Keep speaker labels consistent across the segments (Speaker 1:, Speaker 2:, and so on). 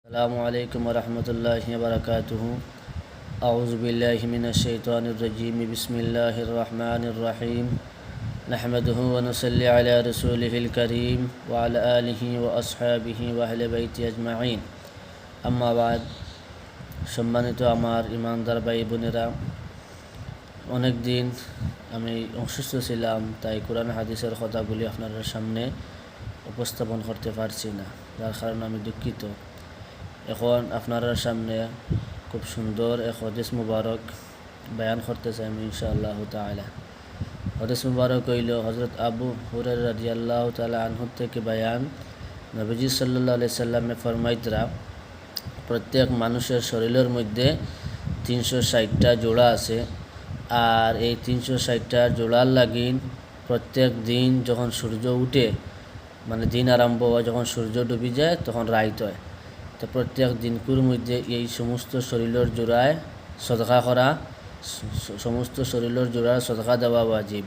Speaker 1: अस्सलामुअलैकुम वरहमतुल्लाहि वबरकातुहू। अऊज़ु बिल्लाहि मिनश्शैतानिर्रजीम। बिस्मिल्लाहिर्रहमानिर्रहीम। नहमदुहु व नुसल्ली अला रसूलिहिल करीम व अला आलिहि व असहाबिहि व अहले बैति अजमाइन। अम्मा बाद, সম্মানিত আমার ইমানদার ভাই বোনেরা, অনেক দিন আমি অসুস্থ ছিলাম, তাই কোরআন হাদিসের কথাগুলি আপনাদের সামনে উপস্থাপন করতে পারছি না, যার কারণে আমি দুঃখিত। এখন আপনার সামনে খুব সুন্দর এক হাদিস মুবারক বয়ান করতে চাই আমি ইনশাআল্লাহ তাআলা। হাদিস মুবারক হইল হযরত আবু হুরায়রা রাদিয়াল্লাহু তাআলা আনহু থেকে বয়ান। নবীজি সাল্লাল্লাহু আলাইহি সাল্লামে ফরমাইতরা, প্রত্যেক মানুষের শরীরের মধ্যে 360টা জোড়া আছে, আর এই 360টা জোড়ার লাগিন প্রত্যেক দিন যখন সূর্য উঠে, মানে দিন আরম্ভ হয়, যখন সূর্য ডুবে যায় তখন রাইত হয়। তো প্রত্যেক দিনকুর মধ্যে এই সমস্ত শরীরের জোড়ায় সদকা করা, সমস্ত শরীরের জোড়ায় সদকা দেওয়া ওয়াজিব।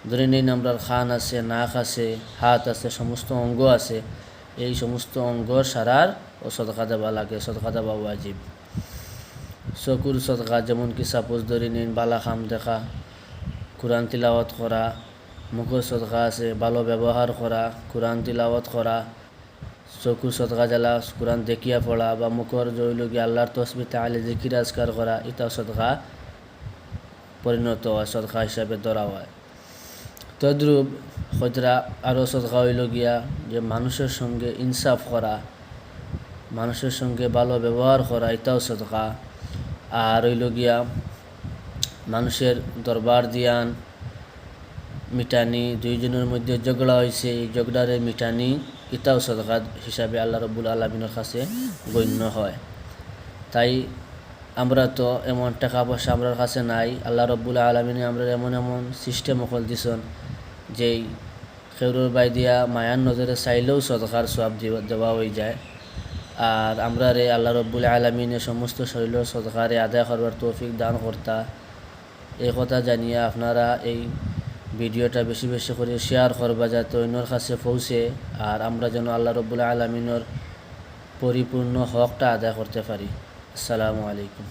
Speaker 1: ধরে নিন আমরা খান আছে, নাক আছে, হাত আছে, সমস্ত অঙ্গ আছে, এই সমস্ত অঙ্গ সারার ও সদকা দেওয়া লাগে, সদকা দেওয়া ওয়াজিব। চকুর সদকা, যেমন কি সাপোজ ধরে নিন বালা খাম দেখা, কোরআন তিলাওয়াত করা। মুখের সদকা আছে, ভালো ব্যবহার করা, কোরআন তিলাওয়াত করা। চকুর সদকা জ্বালা কোরআন দেখিয়া পড়া, বা মুখর জৈলগি আল্লাহর তসবিহ তাআলা জিকির আজকার করা, এটাও সদকা পরিণত হয়, সদকা হিসাবে ধরা হয়। তদ্রূপ হয়তরা আরও সদকা হইল গিয়া যে মানুষের সঙ্গে ইনসাফ করা, মানুষের সঙ্গে ভালো ব্যবহার করা, এটাও সদকা। আর হইল গিয়া মানুষের দরবার দিয়ান মিটানি, দুইজনের মধ্যে ঝগড়া হয়েছে, এই ঝগড়ারে মিটানি, এটাও সদকা হিসাবে আল্লাহ রব্বুল আলামিনের কাছে গণ্য হয়। তাই আমরা তো এমন টাকা পয়সা আমরার কাছে নাই, আল্লাহ রব্বুল আলামিনে আমরা এমন এমন সিস্টেম অকল দিছেন যেই খেউরের বাই দিয়া মায়ার নজরে চাইলেও সদকার সওয়াব দেওয়া হয়ে যায়। আর আমরা রে আল্লাহ রব্বুল আলামিনে সমস্ত শরীরের সদকারে আদায় করবার তৌফিক দান কর্তা। এই কথা জানিয়ে আপনারা এই ভিডিওটা বেশি বেশি করে শেয়ার করবা, যাতে অন্যর কাছে পৌঁছে, আর আমরা যেন আল্লাহ রব্বুল আলামিনের পরিপূর্ণ হকটা আদায় করতে পারি। আসসালামু আলাইকুম।